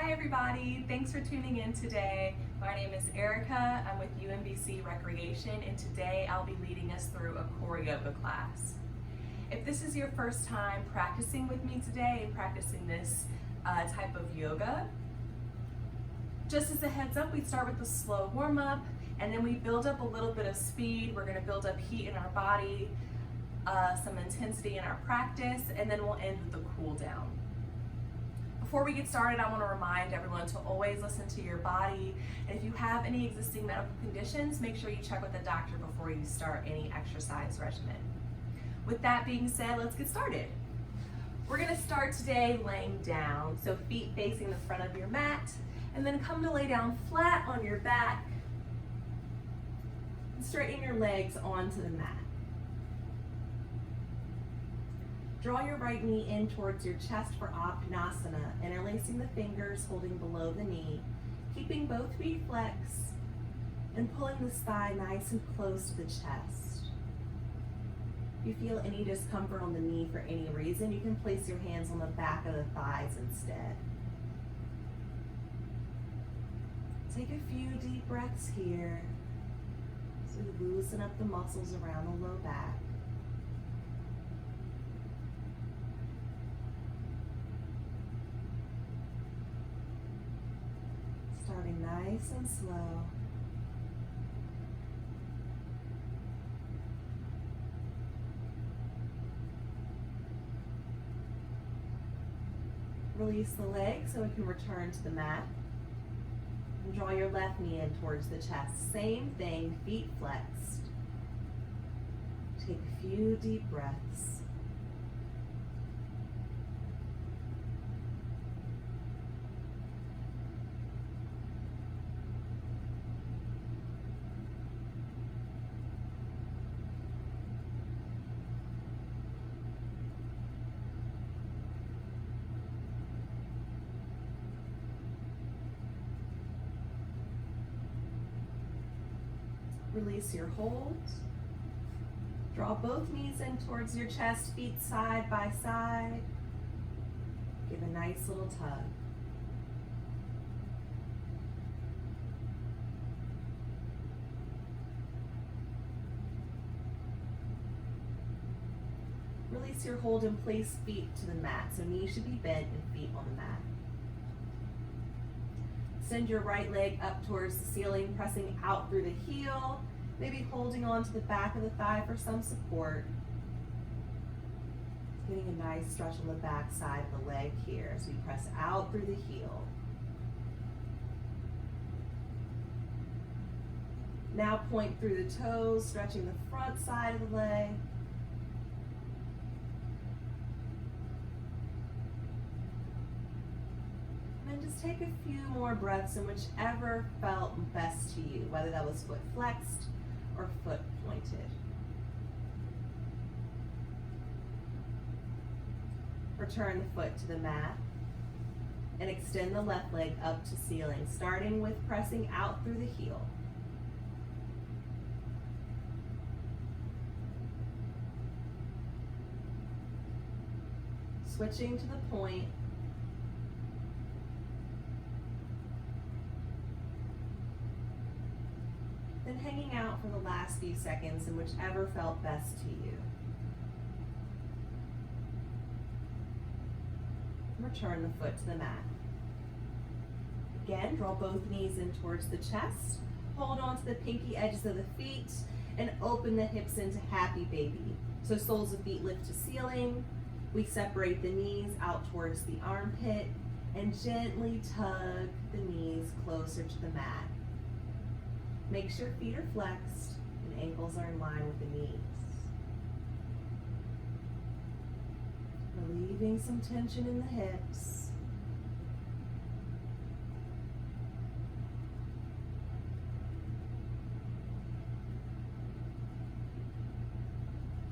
Hi everybody, thanks for tuning in today. My name is Erica, I'm with UMBC Recreation, and today I'll be leading us through a core yoga class. If this is your first time practicing with me today and practicing this type of yoga, just as a heads up, we start with a slow warm-up and then we build up a little bit of speed. We're going to build up heat in our body, some intensity in our practice, and then we'll end with a cool down. Before we get started, I want to remind everyone to always listen to your body, and if you have any existing medical conditions, make sure you check with the doctor before you start any exercise regimen. With that being said, let's get started. We're going to start today laying down, so feet facing the front of your mat, and then come to lay down flat on your back and straighten your legs onto the mat. Draw your right knee in towards your chest for Uttanasana, interlacing the fingers, holding below the knee, keeping both feet flexed, and pulling the thigh nice and close to the chest. If you feel any discomfort on the knee for any reason, you can place your hands on the back of the thighs instead. Take a few deep breaths here, so you loosen up the muscles around the low back. Starting nice and slow. Release the legs so we can return to the mat. And draw your left knee in towards the chest. Same thing, feet flexed. Take a few deep breaths. Release your hold. Draw both knees in towards your chest, feet side by side. Give a nice little tug. Release your hold and place feet to the mat. So knees should be bent and feet on the mat. Send your right leg up towards the ceiling, pressing out through the heel, maybe holding on to the back of the thigh for some support. Getting a nice stretch on the back side of the leg here as we press out through the heel. Now point through the toes, stretching the front side of the leg. Just take a few more breaths in whichever felt best to you, whether that was foot flexed or foot pointed. Return the foot to the mat and extend the left leg up to ceiling, starting with pressing out through the heel. Switching to the point. Then hanging out for the last few seconds in whichever felt best to you. Return the foot to the mat. Again, draw both knees in towards the chest. Hold on to the pinky edges of the feet and open the hips into happy baby. So soles of feet lift to ceiling. We separate the knees out towards the armpit and gently tug the knees closer to the mat. Make sure feet are flexed and ankles are in line with the knees. Relieving some tension in the hips.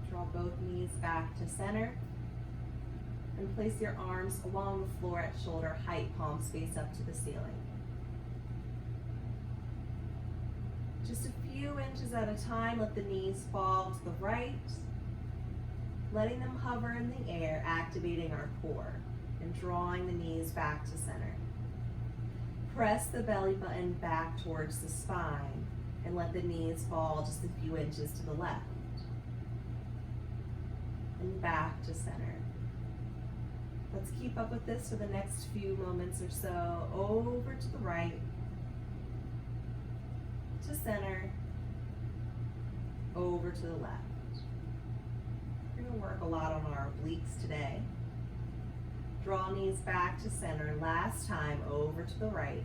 Draw both knees back to center and place your arms along the floor at shoulder height, palms face up to the ceiling. Just a few inches at a time, let the knees fall to the right, letting them hover in the air, activating our core and drawing the knees back to center. Press the belly button back towards the spine and let the knees fall just a few inches to the left. And back to center. Let's keep up with this for the next few moments or so. Over to the right, to center, over to the left. We're going to work a lot on our obliques today. Draw knees back to center. Last time, over to the right.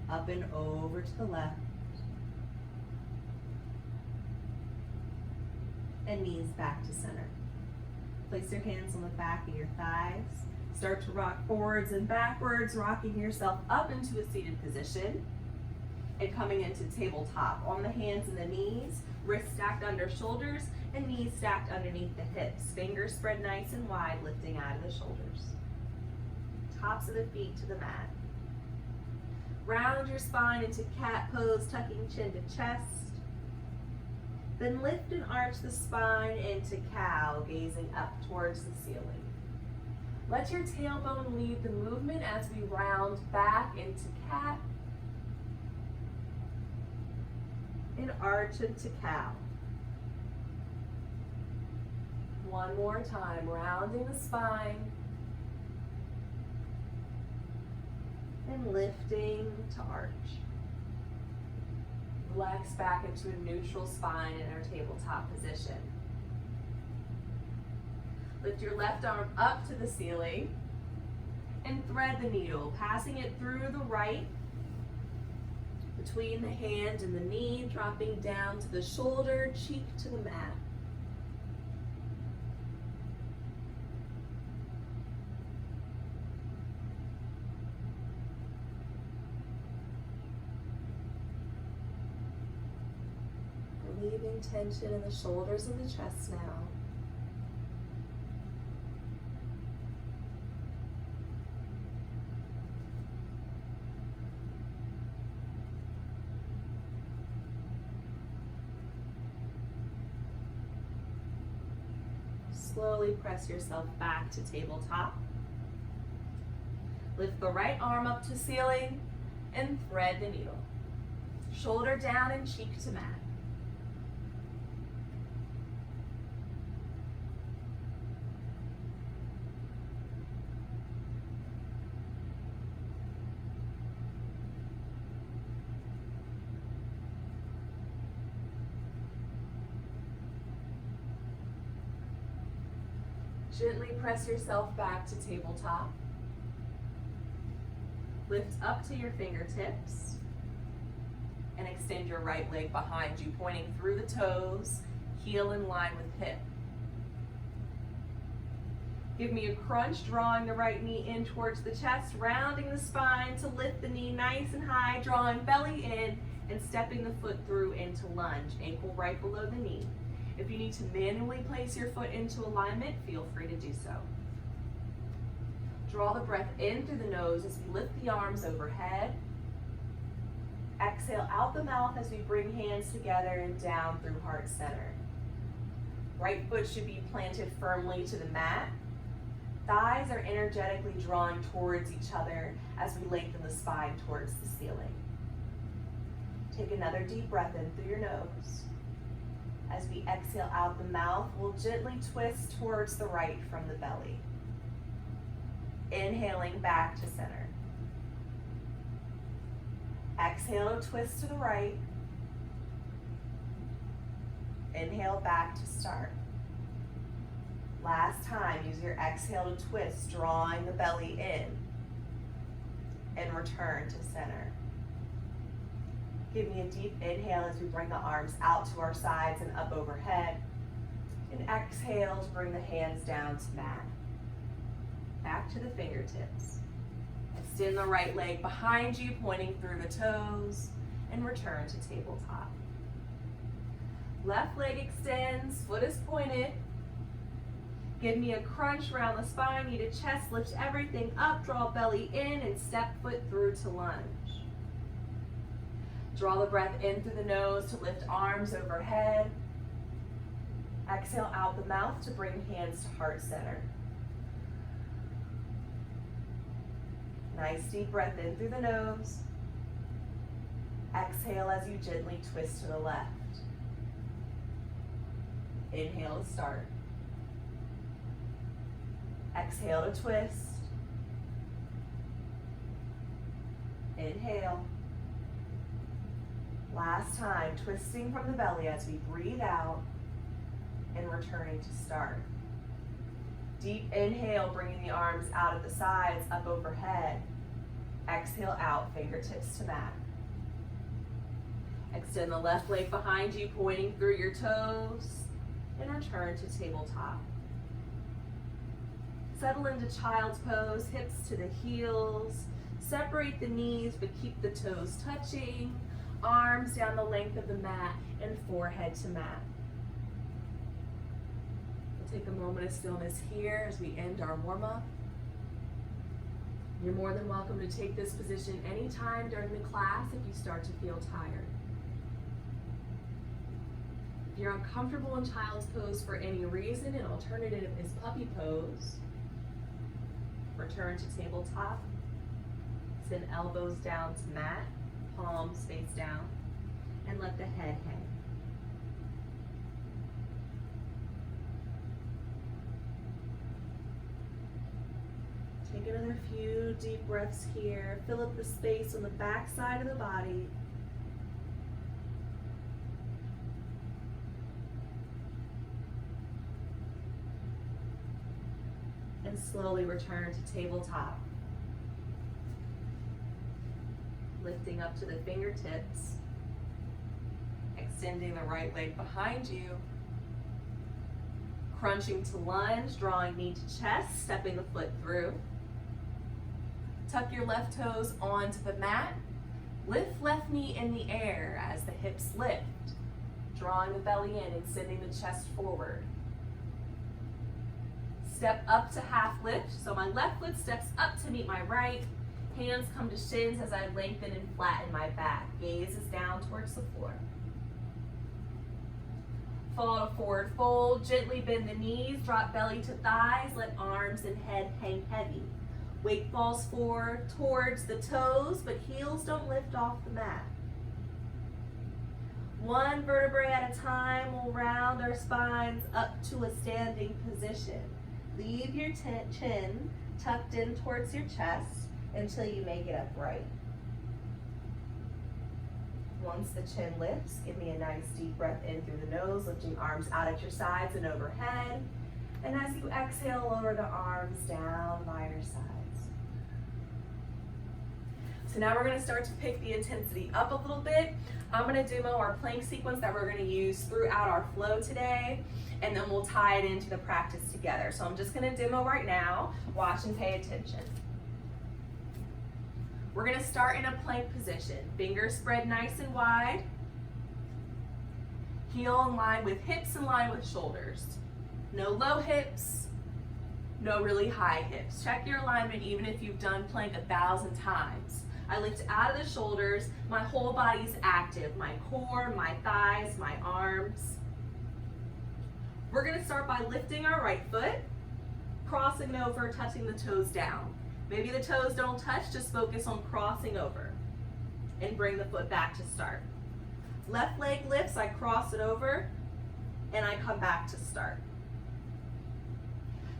Up and over to the left. And knees back to center. Place your hands on the back of your thighs. Start to rock forwards and backwards, rocking yourself up into a seated position. And coming into tabletop on the hands and the knees, wrists stacked under shoulders and knees stacked underneath the hips. Fingers spread nice and wide, lifting out of the shoulders. Tops of the feet to the mat. Round your spine into cat pose, tucking chin to chest. Then lift and arch the spine into cow, gazing up towards the ceiling. Let your tailbone lead the movement as we round back into cat and arch into cow. One more time, rounding the spine and lifting to arch. Relax back into a neutral spine in our tabletop position. Lift your left arm up to the ceiling and thread the needle, passing it through the right, between the hand and the knee, dropping down to the shoulder, cheek to the mat. Relieving tension in the shoulders and the chest now. Slowly press yourself back to tabletop. Lift the right arm up to ceiling and thread the needle. Shoulder down and cheek to mat. Gently press yourself back to tabletop. Lift up to your fingertips and extend your right leg behind you, pointing through the toes, heel in line with hip. Give me a crunch, drawing the right knee in towards the chest, rounding the spine to lift the knee nice and high, drawing belly in and stepping the foot through into lunge, ankle right below the knee. If you need to manually place your foot into alignment, feel free to do so. Draw the breath in through the nose as we lift the arms overhead. Exhale out the mouth as we bring hands together and down through heart center. Right foot should be planted firmly to the mat. Thighs are energetically drawing towards each other as we lengthen the spine towards the ceiling. Take another deep breath in through your nose. As we exhale out the mouth, we'll gently twist towards the right from the belly. Inhaling back to center. Exhale to twist to the right. Inhale back to start. Last time, use your exhale to twist, drawing the belly in. And return to center. Give me a deep inhale as we bring the arms out to our sides and up overhead. And exhale to bring the hands down to mat. Back to the fingertips. Extend the right leg behind you, pointing through the toes, and return to tabletop. Left leg extends, foot is pointed. Give me a crunch around the spine, knee to chest, lift everything up, draw belly in, and step foot through to lunge. Draw the breath in through the nose to lift arms overhead. Exhale out the mouth to bring hands to heart center. Nice deep breath in through the nose. Exhale as you gently twist to the left. Inhale to start. Exhale to twist. Inhale. Last time, twisting from the belly as we breathe out and returning to start. Deep inhale, bringing the arms out at the sides, up overhead. Exhale out, fingertips to mat. Extend the left leg behind you, pointing through your toes, and return to tabletop. Settle into child's pose, hips to the heels. Separate the knees, but keep the toes touching. Arms down the length of the mat and forehead to mat. We'll take a moment of stillness here as we end our warm-up. You're more than welcome to take this position anytime during the class if you start to feel tired. If you're uncomfortable in child's pose for any reason, an alternative is puppy pose. Return to tabletop. Send elbows down to mat, palms face down, and let the head hang. Take another few deep breaths here. Fill up the space on the back side of the body. And slowly return to tabletop. Lifting up to the fingertips, extending the right leg behind you, crunching to lunge, drawing knee to chest, stepping the foot through. Tuck your left toes onto the mat, lift left knee in the air as the hips lift, drawing the belly in and sending the chest forward. Step up to half lift, so my left foot steps up to meet my right. Hands come to shins as I lengthen and flatten my back. Gaze is down towards the floor. Fall to forward fold. Gently bend the knees. Drop belly to thighs. Let arms and head hang heavy. Weight falls forward towards the toes, but heels don't lift off the mat. One vertebrae at a time, we'll round our spines up to a standing position. Leave your chin tucked in towards your chest until you make it upright. Once the chin lifts, give me a nice deep breath in through the nose, lifting arms out at your sides and overhead. And as you exhale, lower the arms down by your sides. So now we're going to start to pick the intensity up a little bit. I'm going to demo our plank sequence that we're going to use throughout our flow today, and then we'll tie it into the practice together. So I'm just going to demo right now. Watch and pay attention. We're going to start in a plank position. Fingers spread nice and wide. Heel in line with hips, in line with shoulders. No low hips, no really high hips. Check your alignment even if you've done plank 1,000 times. I lift out of the shoulders. My whole body's active. My core, my thighs, my arms. We're going to start by lifting our right foot, crossing over, touching the toes down. Maybe the toes don't touch, just focus on crossing over and bring the foot back to start. Left leg lifts, I cross it over and I come back to start.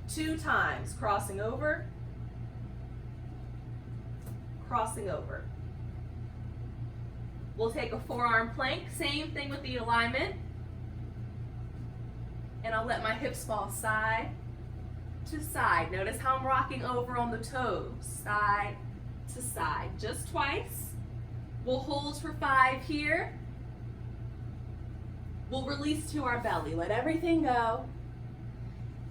2 times, crossing over, crossing over. We'll take a forearm plank, same thing with the alignment. And I'll let my hips fall side to side. Notice how I'm rocking over on the toes, side to side. Just twice. We'll hold for 5 here. We'll release to our belly. Let everything go.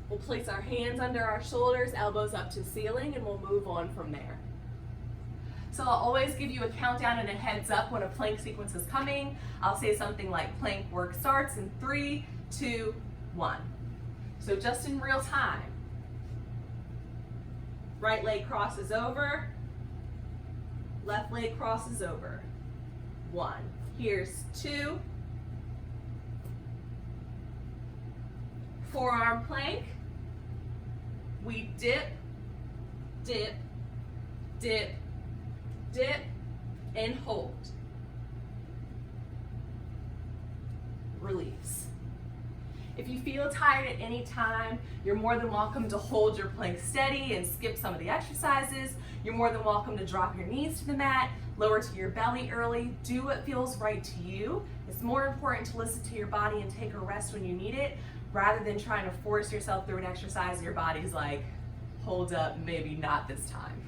We'll place our hands under our shoulders, elbows up to ceiling, and we'll move on from there. So I'll always give you a countdown and a heads up when a plank sequence is coming. I'll say something like plank work starts in 3, 2, 1. So just in real time. Right leg crosses over, left leg crosses over. 1. Here's 2. Forearm plank. We dip, dip, dip, dip, and hold. Release. If you feel tired at any time, you're more than welcome to hold your plank steady and skip some of the exercises. You're more than welcome to drop your knees to the mat, lower to your belly early. Do what feels right to you. It's more important to listen to your body and take a rest when you need it, rather than trying to force yourself through an exercise your body's like, hold up, maybe not this time.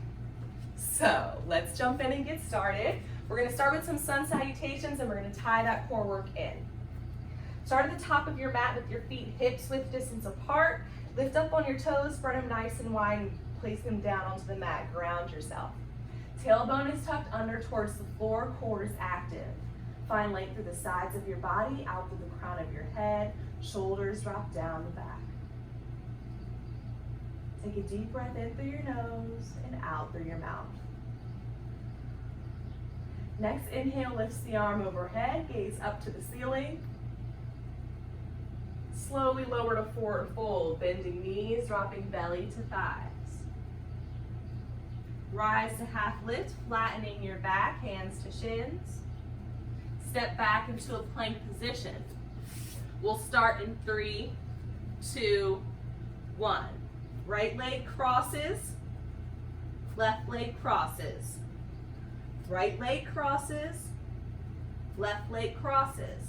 So let's jump in and get started. We're gonna start with some sun salutations and we're gonna tie that core work in. Start at the top of your mat with your feet hips width distance apart. Lift up on your toes, spread them nice and wide, and place them down onto the mat. Ground yourself. Tailbone is tucked under towards the floor, core is active. Find length through the sides of your body, out through the crown of your head. Shoulders drop down the back. Take a deep breath in through your nose and out through your mouth. Next inhale lifts the arm overhead, gaze up to the ceiling. Slowly lower to forward fold, bending knees, dropping belly to thighs. Rise to half lift, flattening your back, hands to shins. Step back into a plank position. We'll start in 3, 2, 1. Right leg crosses, left leg crosses. Right leg crosses, left leg crosses.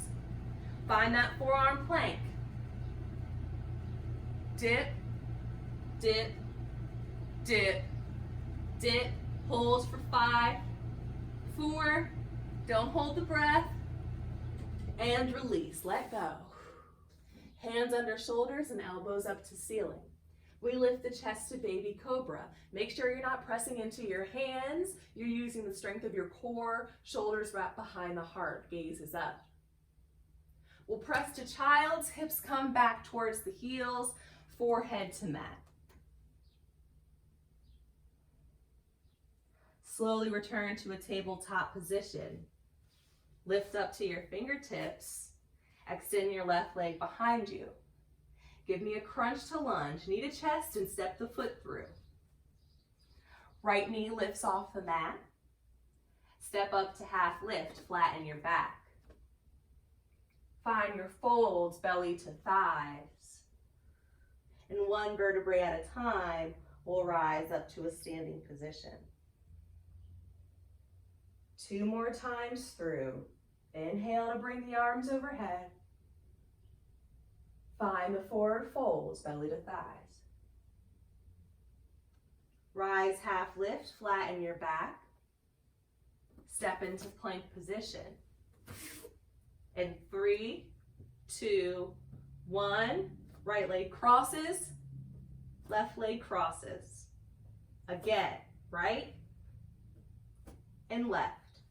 Find that forearm plank. Dip, dip, dip, dip. Hold for 5, 4, don't hold the breath, and release, let go. Hands under shoulders and elbows up to ceiling. We lift the chest to baby cobra. Make sure you're not pressing into your hands. You're using the strength of your core, shoulders wrapped behind the heart, gaze is up. We'll press to child's, hips come back towards the heels, forehead to mat. Slowly return to a tabletop position. Lift up to your fingertips. Extend your left leg behind you. Give me a crunch to lunge. Knee to chest and step the foot through. Right knee lifts off the mat. Step up to half lift, flatten your back. Find your folds, belly to thighs. And one vertebrae at a time, we'll rise up to a standing position. 2 more times through. Inhale to bring the arms overhead. Find the forward folds, belly to thighs. Rise, half lift, flatten your back. Step into plank position. In 3, 2, 1. Right leg crosses, left leg crosses. Again, right and left.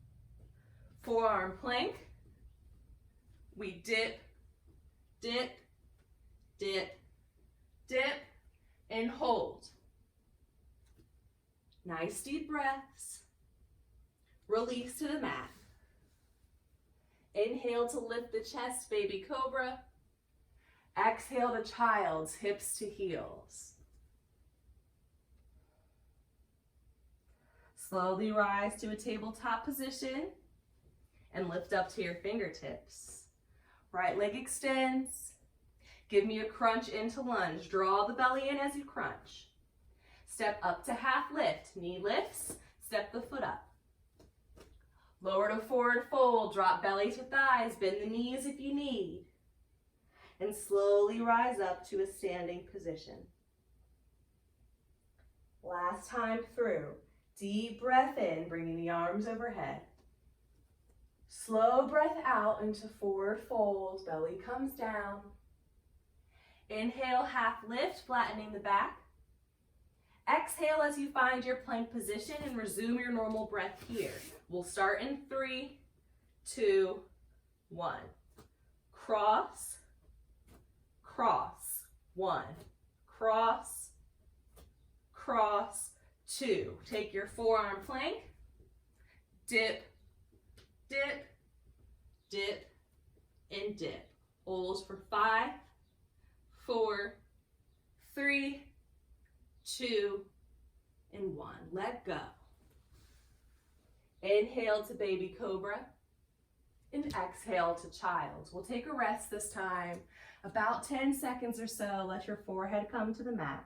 Forearm plank. We dip, dip, dip, dip, and hold. Nice deep breaths. Release to the mat. Inhale to lift the chest, baby cobra. Exhale to child's, hips to heels. Slowly rise to a tabletop position and lift up to your fingertips. Right leg extends. Give me a crunch into lunge. Draw the belly in as you crunch. Step up to half lift. Knee lifts. Step the foot up. Lower to forward fold. Drop belly to thighs. Bend the knees if you need. And slowly rise up to a standing position. Last time through. Deep breath in, bringing the arms overhead. Slow breath out into forward fold. Belly comes down. Inhale, half lift, flattening the back. Exhale as you find your plank position and resume your normal breath here. We'll start in 3, 2, 1. Cross, cross, 1. Cross, cross, 2. Take your forearm plank, dip, dip, dip, and dip. Hold for 5, 4, 3, 2, and 1. Let go. Inhale to baby cobra and exhale to child. We'll take a rest this time, about 10 seconds or so. Let your forehead come to the mat.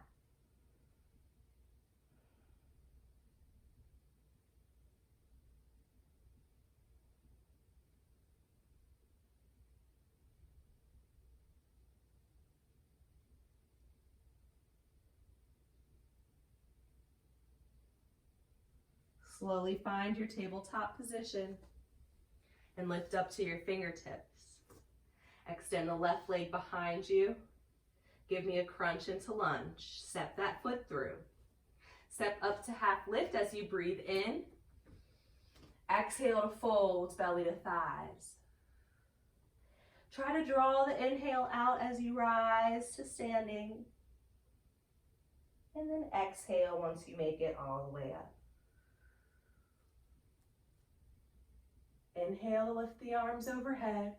Slowly find your tabletop position and lift up to your fingertips. Extend the left leg behind you. Give me a crunch into lunge. Step that foot through. Step up to half lift as you breathe in. Exhale to fold, belly to thighs. Try to draw the inhale out as you rise to standing. And then exhale once you make it all the way up. Inhale to lift the arms overhead.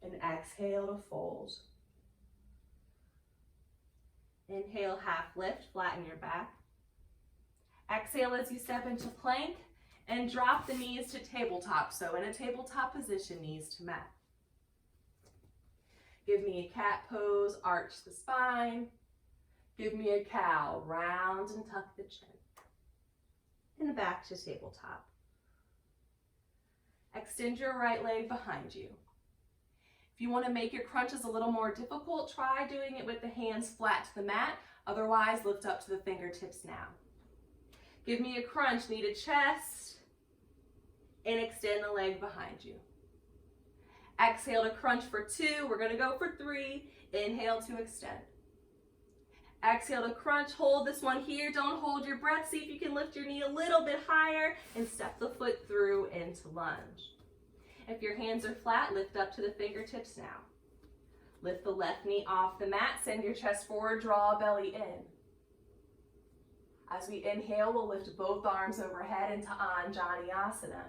And exhale to fold. Inhale, half lift, flatten your back. Exhale as you step into plank and drop the knees to tabletop. So in a tabletop position, knees to mat. Give me a cat pose, arch the spine. Give me a cow, round and tuck the chin. And back to tabletop. Extend your right leg behind you. If you want to make your crunches a little more difficult, try doing it with the hands flat to the mat. Otherwise, lift up to the fingertips now. Give me a crunch, knee to chest, and extend the leg behind you. Exhale to crunch for 2. We're going to go for 3. Inhale to extend. Exhale to crunch. Hold this one here. Don't hold your breath. See if you can lift your knee a little bit higher and step the foot through into lunge. If your hands are flat, lift up to the fingertips now. Lift the left knee off the mat. Send your chest forward. Draw belly in. As we inhale, we'll lift both arms overhead into Anjaneyasana.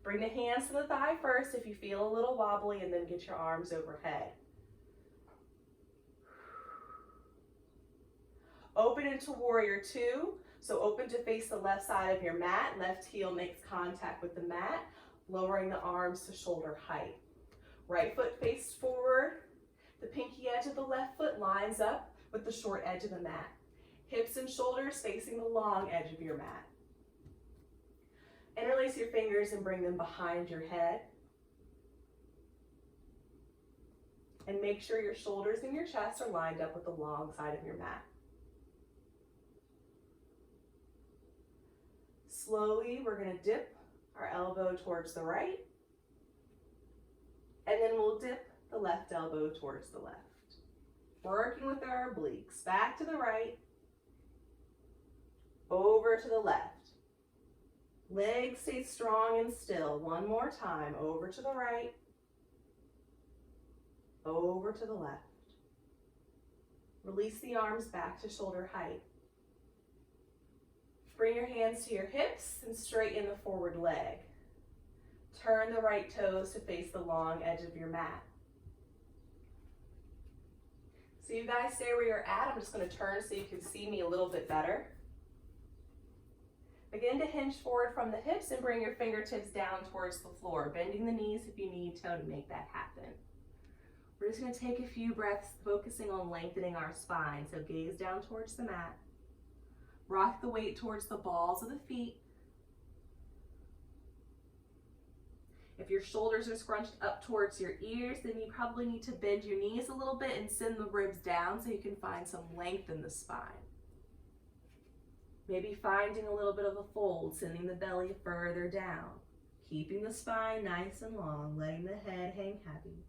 Bring the hands to the thigh first if you feel a little wobbly, and then get your arms overhead. Open into warrior 2. So open to face the left side of your mat. Left heel makes contact with the mat, lowering the arms to shoulder height. Right foot faces forward. The pinky edge of the left foot lines up with the short edge of the mat. Hips and shoulders facing the long edge of your mat. Interlace your fingers and bring them behind your head. And make sure your shoulders and your chest are lined up with the long side of your mat. Slowly, we're going to dip our elbow towards the right. And then we'll dip the left elbow towards the left. Working with our obliques. Back to the right. Over to the left. Legs stay strong and still. One more time. Over to the right. Over to the left. Release the arms back to shoulder height. Bring your hands to your hips and straighten the forward leg. Turn the right toes to face the long edge of your mat. So you guys stay where you're at. I'm just going to turn so you can see me a little bit better. Begin to hinge forward from the hips and bring your fingertips down towards the floor, bending the knees if you need to make that happen. We're just going to take a few breaths focusing on lengthening our spine. So gaze down towards the mat. Rock the weight towards the balls of the feet. If your shoulders are scrunched up towards your ears, then you probably need to bend your knees a little bit and send the ribs down so you can find some length in the spine. Maybe finding a little bit of a fold, sending the belly further down. Keeping the spine nice and long, letting the head hang heavy.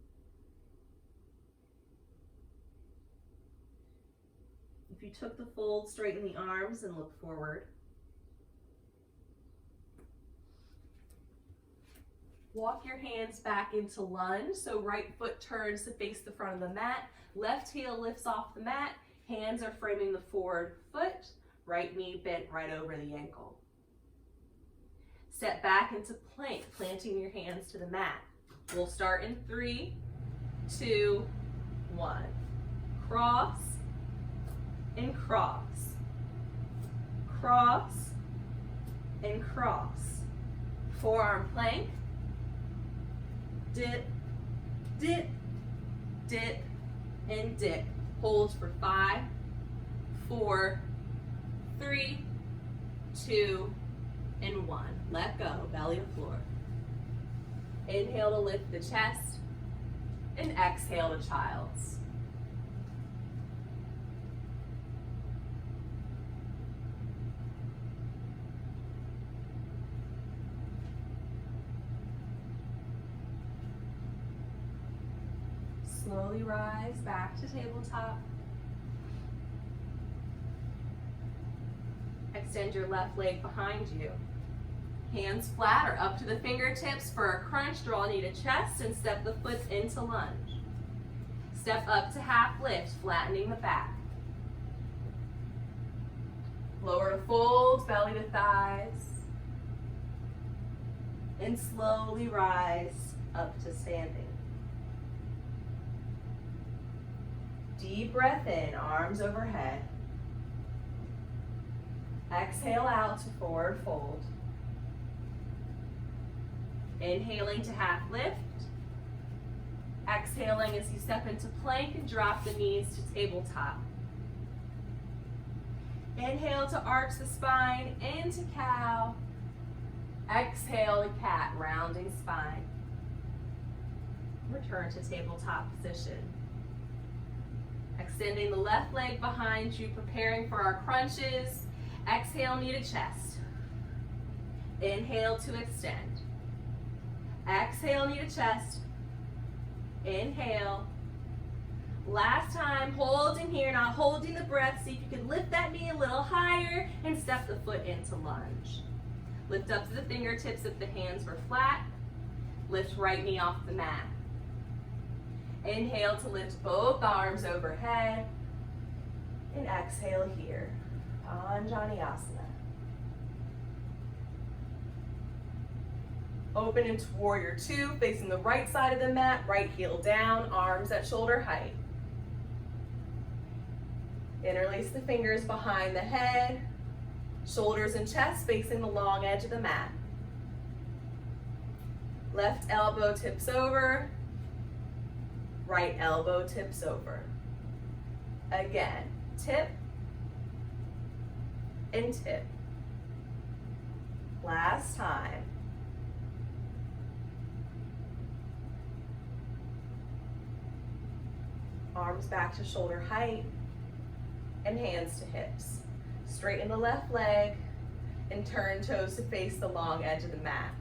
If you took the fold, straighten the arms and look forward. Walk your hands back into lunge. So right foot turns to face the front of the mat. Left heel lifts off the mat. Hands are framing the forward foot. Right knee bent right over the ankle. Step back into plank, planting your hands to the mat. We'll start in 3, 2, 1. Cross and cross. Cross and cross. Forearm plank, dip, dip, dip, and dip. Hold for 5, 4, 3, 2, and 1. Let go, belly to floor. Inhale to lift the chest, and exhale to child's. Slowly rise back to tabletop. Extend your left leg behind you. Hands flat or up to the fingertips for a crunch. Draw knee to chest and step the foot into lunge. Step up to half lift, flattening the back. Lower to fold, belly to thighs. And slowly rise up to standing. Deep breath in, arms overhead. Exhale out to forward fold. Inhaling to half lift. Exhaling as you step into plank and drop the knees to tabletop. Inhale to arch the spine into cow. Exhale to cat, rounding spine. Return to tabletop position. Extending the left leg behind you, preparing for our crunches. Exhale, knee to chest. Inhale to extend. Exhale, knee to chest. Inhale. Last time, holding here, not holding the breath. See if you can lift that knee a little higher and step the foot into lunge. Lift up to the fingertips if the hands were flat. Lift right knee off the mat. Inhale to lift both arms overhead. And exhale here. Anjaneyasana. Open into Warrior 2, facing the right side of the mat, right heel down, arms at shoulder height. Interlace the fingers behind the head, shoulders and chest facing the long edge of the mat. Left elbow tips over, right elbow tips over. Again, tip and tip. Last time. Arms back to shoulder height and hands to hips. Straighten the left leg and turn toes to face the long edge of the mat.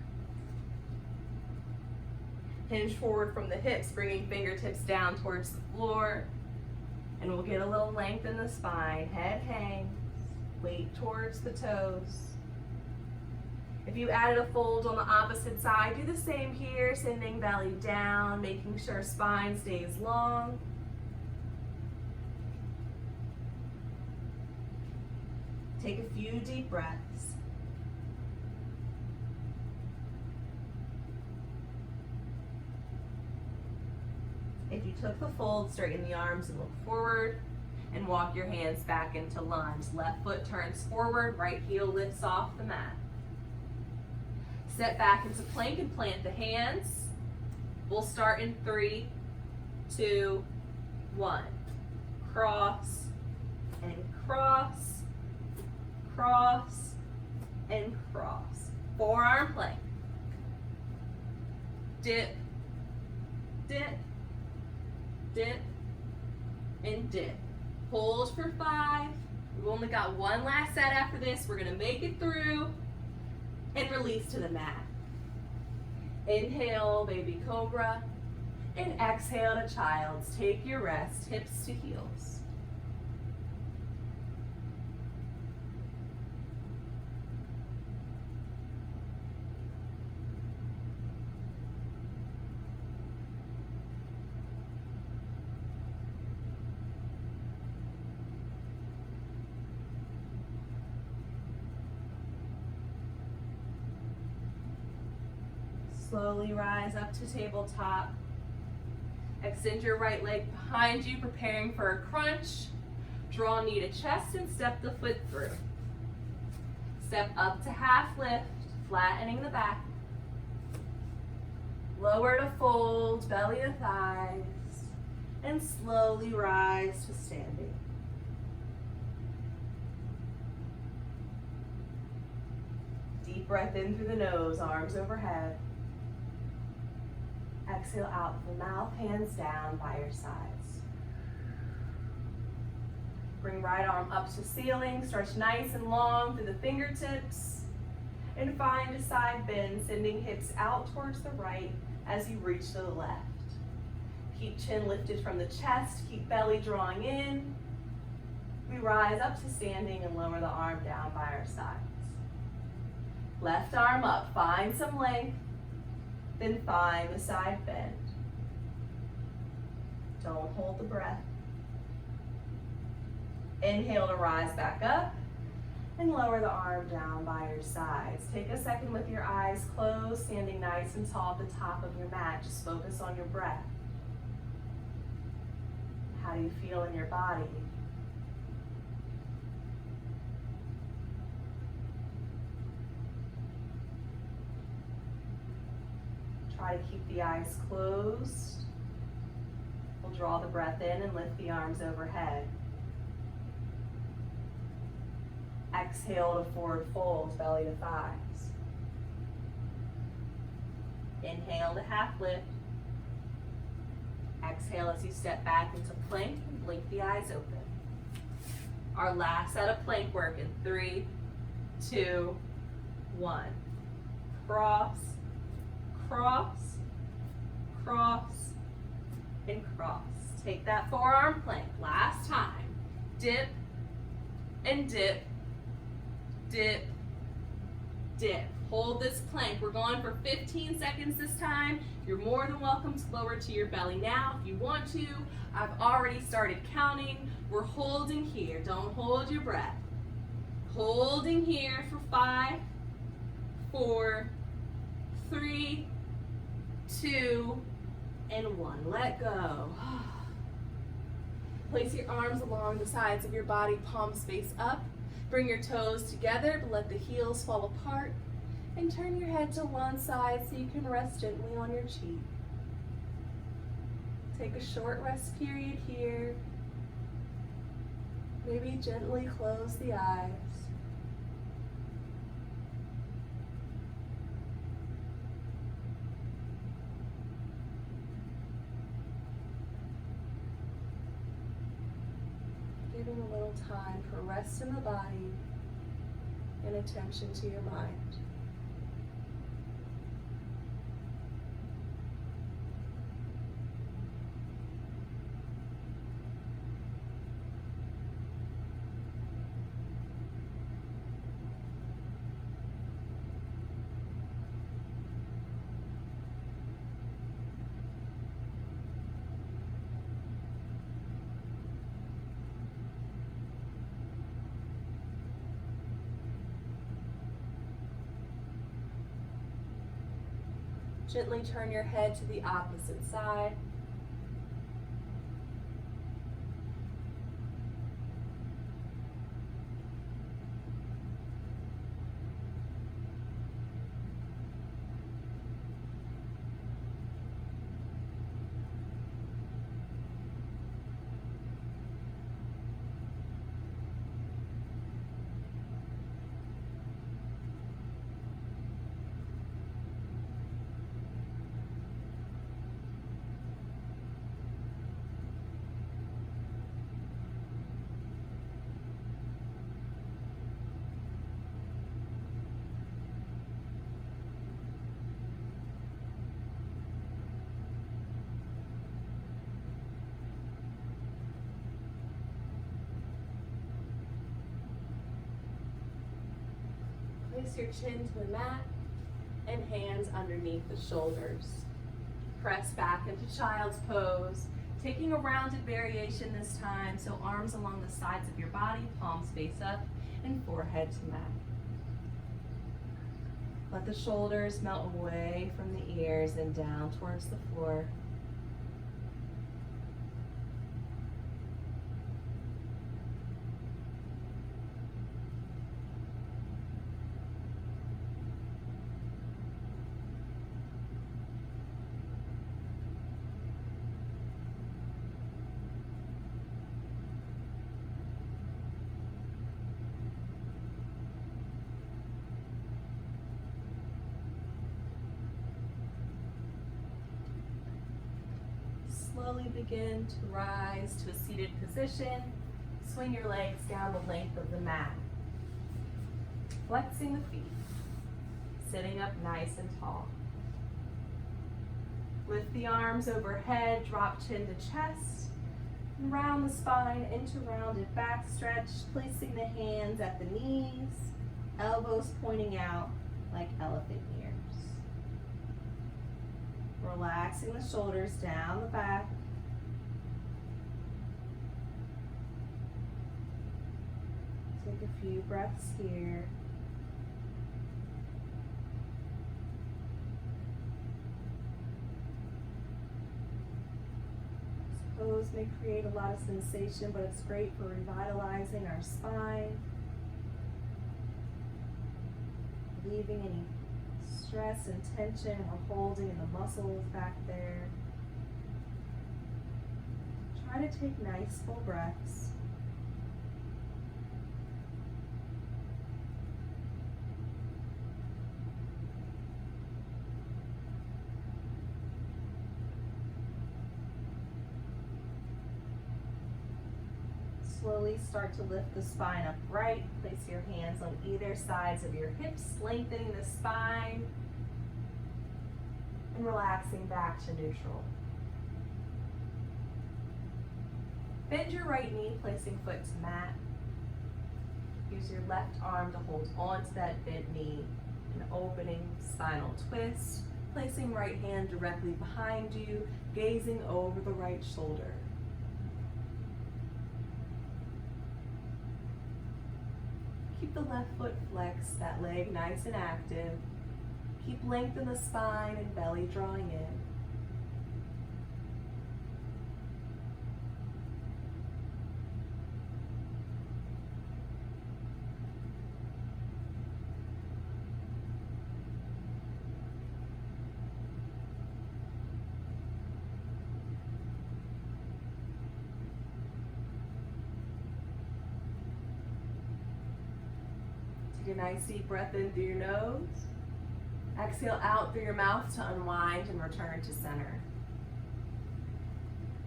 Hinge forward from the hips, bringing fingertips down towards the floor. And we'll get a little length in the spine. Head hangs, weight towards the toes. If you added a fold on the opposite side, do the same here, sending belly down, making sure spine stays long. Take a few deep breaths. If you took the fold, straighten the arms and look forward and walk your hands back into lunge. Left foot turns forward, right heel lifts off the mat. Step back into plank and plant the hands. We'll start in 3, 2, 1. Cross and cross. Cross and cross. Forearm plank. Dip, dip, dip, and dip. Hold for 5. We've only got one last set after this. We're gonna make it through and release to the mat. Inhale, baby cobra, and exhale to child's. Take your rest, hips to heels. Slowly rise up to tabletop. Extend your right leg behind you, preparing for a crunch. Draw knee to chest and step the foot through. Step up to half lift, flattening the back. Lower to fold, belly to thighs, and slowly rise to standing. Deep breath in through the nose, arms overhead. Exhale out from the mouth, hands down by your sides. Bring right arm up to ceiling, stretch nice and long through the fingertips, and find a side bend, sending hips out towards the right as you reach to the left. Keep chin lifted from the chest, keep belly drawing in. We rise up to standing and lower the arm down by our sides. Left arm up, find some length, then find the side bend. Don't hold the breath. Inhale to rise back up and lower the arm down by your sides. Take a second with your eyes closed, standing nice and tall at the top of your mat. Just focus on your breath. How do you feel in your body? Try to keep the eyes closed. We'll draw the breath in and lift the arms overhead. Exhale to forward fold, belly to thighs. Inhale to half lift. Exhale as you step back into plank and blink the eyes open. Our last set of plank work in 3, 2, 1. Cross, cross, cross, and cross. Take that forearm plank. Last time. Dip and dip, dip, dip. Hold this plank. We're going for 15 seconds this time. You're more than welcome to lower to your belly now if you want to. I've already started counting. We're holding here. Don't hold your breath. Holding here for 5, 4, 3, 2, and 1. Let go. Place your arms along the sides of your body, palms face up. Bring your toes together, but let the heels fall apart. And turn your head to one side so you can rest gently on your cheek. Take a short rest period here. Maybe gently close the eyes. Giving a little time for rest in the body and attention to your mind. Gently turn your head to the opposite side. Place your chin to the mat and hands underneath the shoulders. Press back into child's pose, taking a rounded variation this time, so arms along the sides of your body, palms face up, and forehead to mat. Let the shoulders melt away from the ears and down towards the floor. slowly begin to rise to a seated position. Swing your legs down the length of the mat. Flexing the feet. Sitting up nice and tall. Lift the arms overhead, drop chin to chest. And round the spine into rounded back stretch, placing the hands at the knees, elbows pointing out like elephant ears. Relaxing the shoulders down the back. Take a few breaths here. Pose may create a lot of sensation, but it's great for revitalizing our spine, leaving any stress and tension we're holding in the muscles back there. Try to take nice full breaths. Slowly start to lift the spine upright. Place your hands on either sides of your hips, lengthening the spine and relaxing back to neutral. Bend your right knee, placing foot to mat. Use your left arm to hold on to that bent knee, an opening spinal twist. Placing right hand directly behind you, gazing over the right shoulder. Keep the left foot flexed, that leg nice and active. Keep length in the spine and belly drawing in. Take a nice deep breath in through your nose. Exhale out through your mouth to unwind and return to center.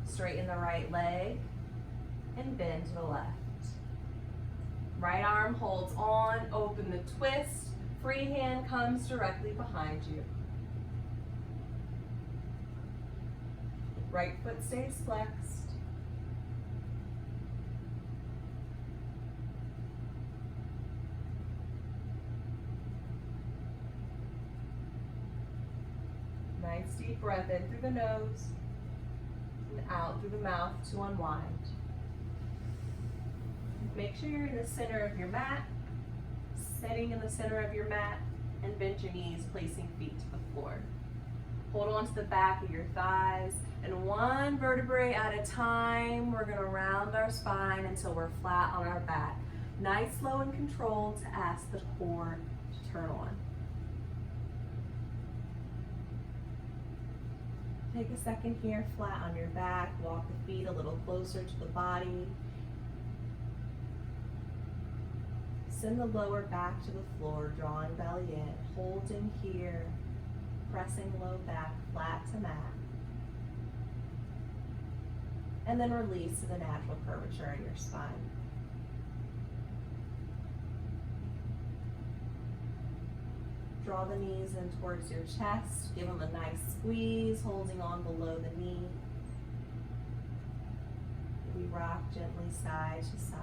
Straighten the right leg and bend to the left. Right arm holds on, open the twist. Free hand comes directly behind you. Right foot stays flexed. Nice deep breath in through the nose and out through the mouth to unwind. Make sure you're in the center of your mat, sitting in the center of your mat, and bend your knees, placing feet to the floor. Hold on to the back of your thighs, and one vertebrae at a time, we're going to round our spine until we're flat on our back. Nice, slow, and controlled to ask the core to turn on. Take a second here, flat on your back, walk the feet a little closer to the body. Send the lower back to the floor, drawing belly in, holding here, pressing low back flat to mat. And then release to the natural curvature in your spine. Draw the knees in towards your chest. Give them a nice squeeze, holding on below the knee. We rock gently side to side.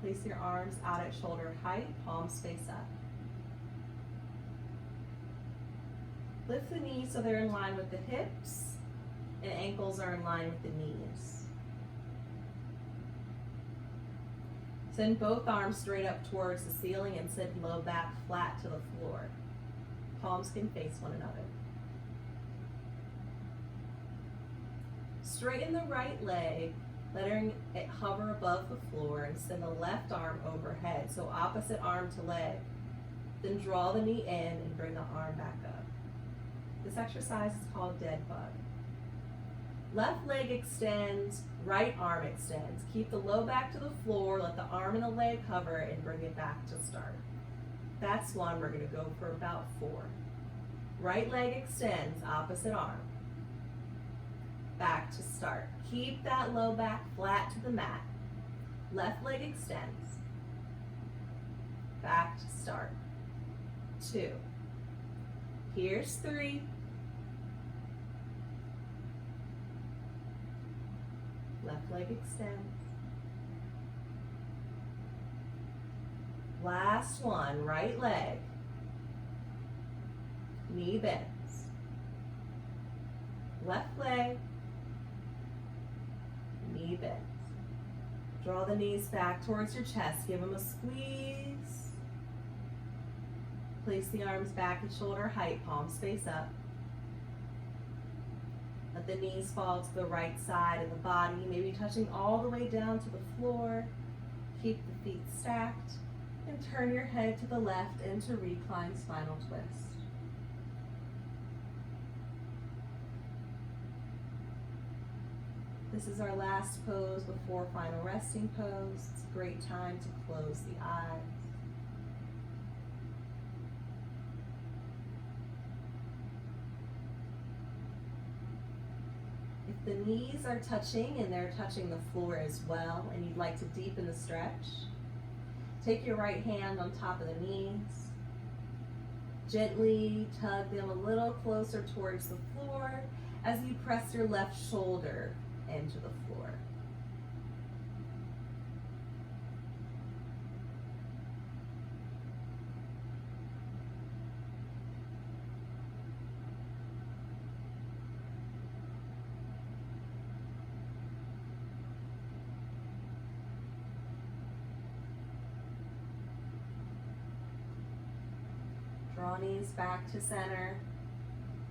Place your arms out at shoulder height, palms face up. Lift the knees so they're in line with the hips, and ankles are in line with the knees. Send both arms straight up towards the ceiling and send low back flat to the floor. Palms can face one another. Straighten the right leg, letting it hover above the floor, and send the left arm overhead, so opposite arm to leg. Then draw the knee in and bring the arm back up. This exercise is called dead bug. Left leg extends, right arm extends. Keep the low back to the floor, let the arm and the leg hover, and bring it back to start. That's one. We're going to go for about 4. Right leg extends, opposite arm. Back to start. Keep that low back flat to the mat. Left leg extends. Back to start. 2. Here's 3. Left leg extends. Last one, right leg. Knee bends. Left leg. Knee bends. Draw the knees back towards your chest. Give them a squeeze. Place the arms back at shoulder height, palms face up. Let the knees fall to the right side of the body, maybe touching all the way down to the floor. Keep the feet stacked and turn your head to the left into reclined spinal twist. This is our last pose before final resting pose. It's a great time to close the eyes. If the knees are touching and they're touching the floor as well, and you'd like to deepen the stretch, take your right hand on top of the knees. Gently tug them a little closer towards the floor as you press your left shoulder into the floor. Draw knees back to center.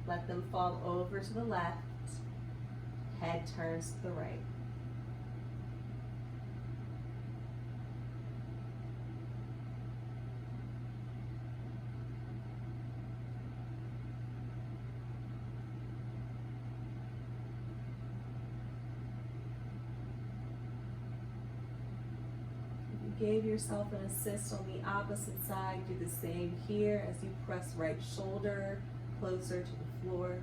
Let them fall over to the left. Head turns to the right. Gave yourself an assist on the opposite side. Do the same here as you press right shoulder closer to the floor.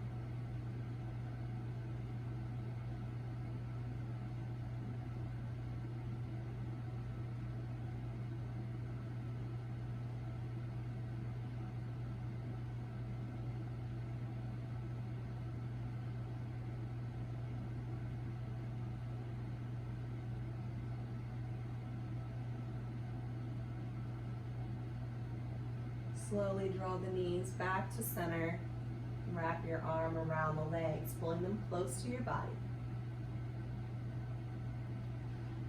Slowly draw the knees back to center. Wrap your arm around the legs, pulling them close to your body.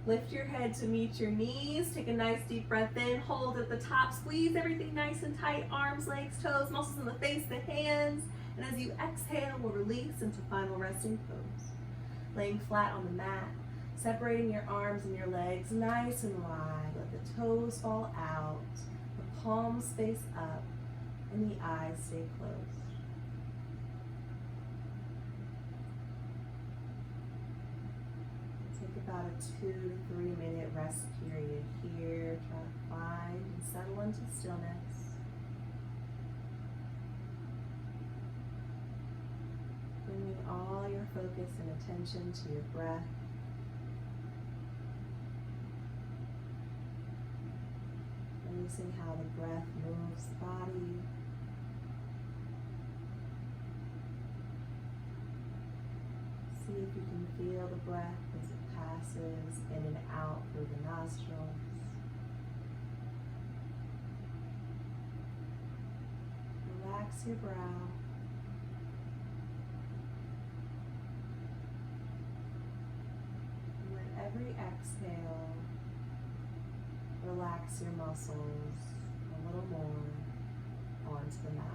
Lift your head to meet your knees. Take a nice deep breath in. Hold at the top. Squeeze everything nice and tight. Arms, legs, toes, muscles in the face, the hands. And as you exhale, we'll release into final resting pose. Laying flat on the mat. Separating your arms and your legs nice and wide. Let the toes fall out. Palms face up and the eyes stay closed. Take about a 2 to 3 minute rest period here. Try to find and settle into stillness. Bringing all your focus and attention to your breath. Noticing how the breath moves the body. See if you can feel the breath as it passes in and out through the nostrils. Relax your brow. And with every exhale, relax your muscles a little more onto the mat.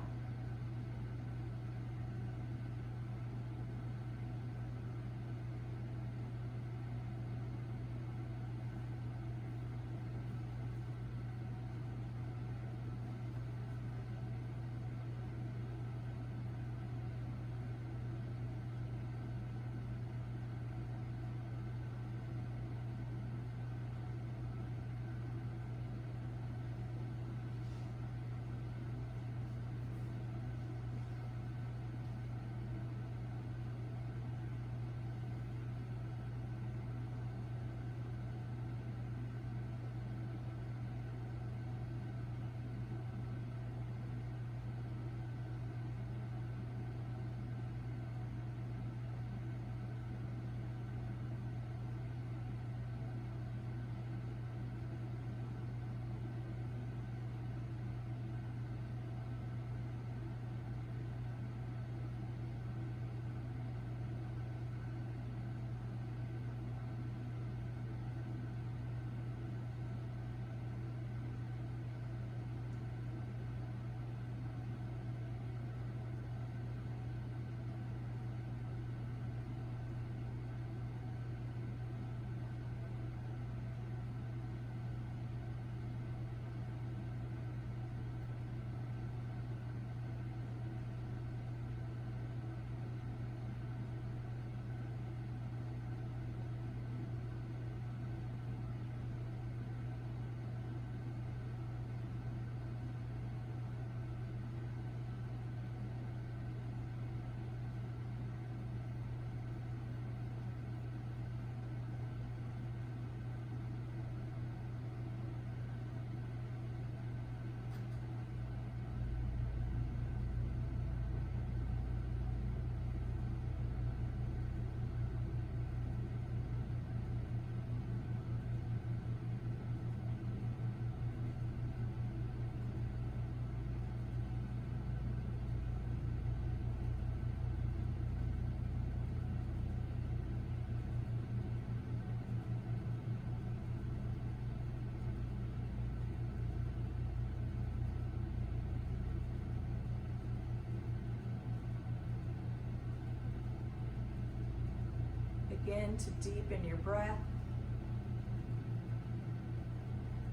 Begin to deepen your breath.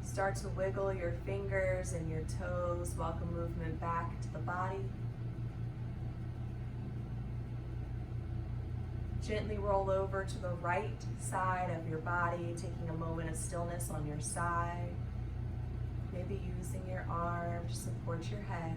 Start to wiggle your fingers and your toes. Welcome movement back to the body. Gently roll over to the right side of your body, taking a moment of stillness on your side. Maybe using your arm to support your head.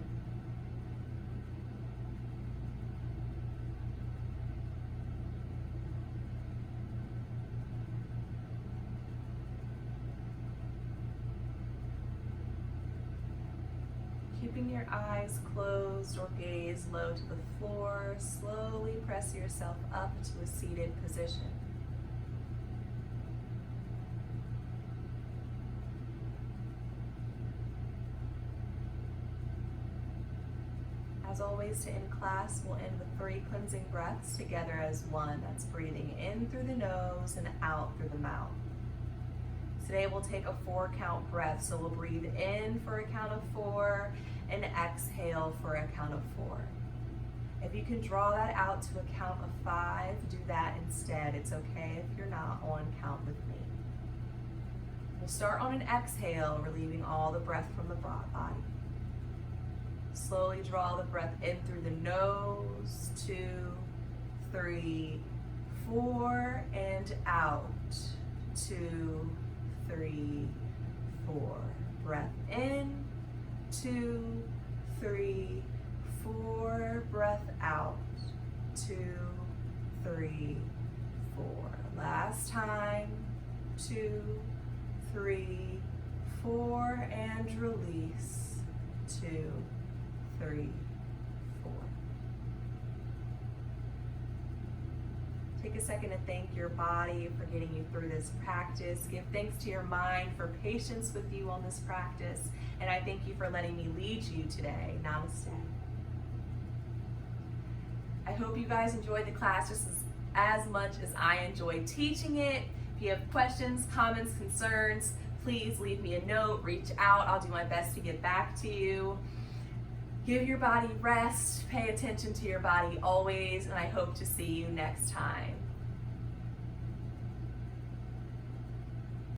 Keeping your eyes closed or gaze low to the floor, slowly press yourself up to a seated position. As always, to end class, we'll end with 3 cleansing breaths together as one. That's breathing in through the nose and out through the mouth. Today we'll take a 4-count breath. So we'll breathe in for a count of 4 and exhale for a count of 4. If you can draw that out to a count of 5, do that instead. It's okay if you're not on count with me. We'll start on an exhale, relieving all the breath from the body. Slowly draw the breath in through the nose, 2, 3, 4, and out, 2, 3, 4. Breath in, 2, 3, 4. Breath out, 2, 3, 4. Last time, 2, 3, 4, and release, 2, 3, 4. Take a second to thank your body for getting you through this practice. Give thanks to your mind for patience with you on this practice. And I thank you for letting me lead you today. Namaste. I hope you guys enjoyed the class just as much as I enjoyed teaching it. If you have questions, comments, concerns, please leave me a note, reach out. I'll do my best to get back to you. Give your body rest, pay attention to your body always, and I hope to see you next time.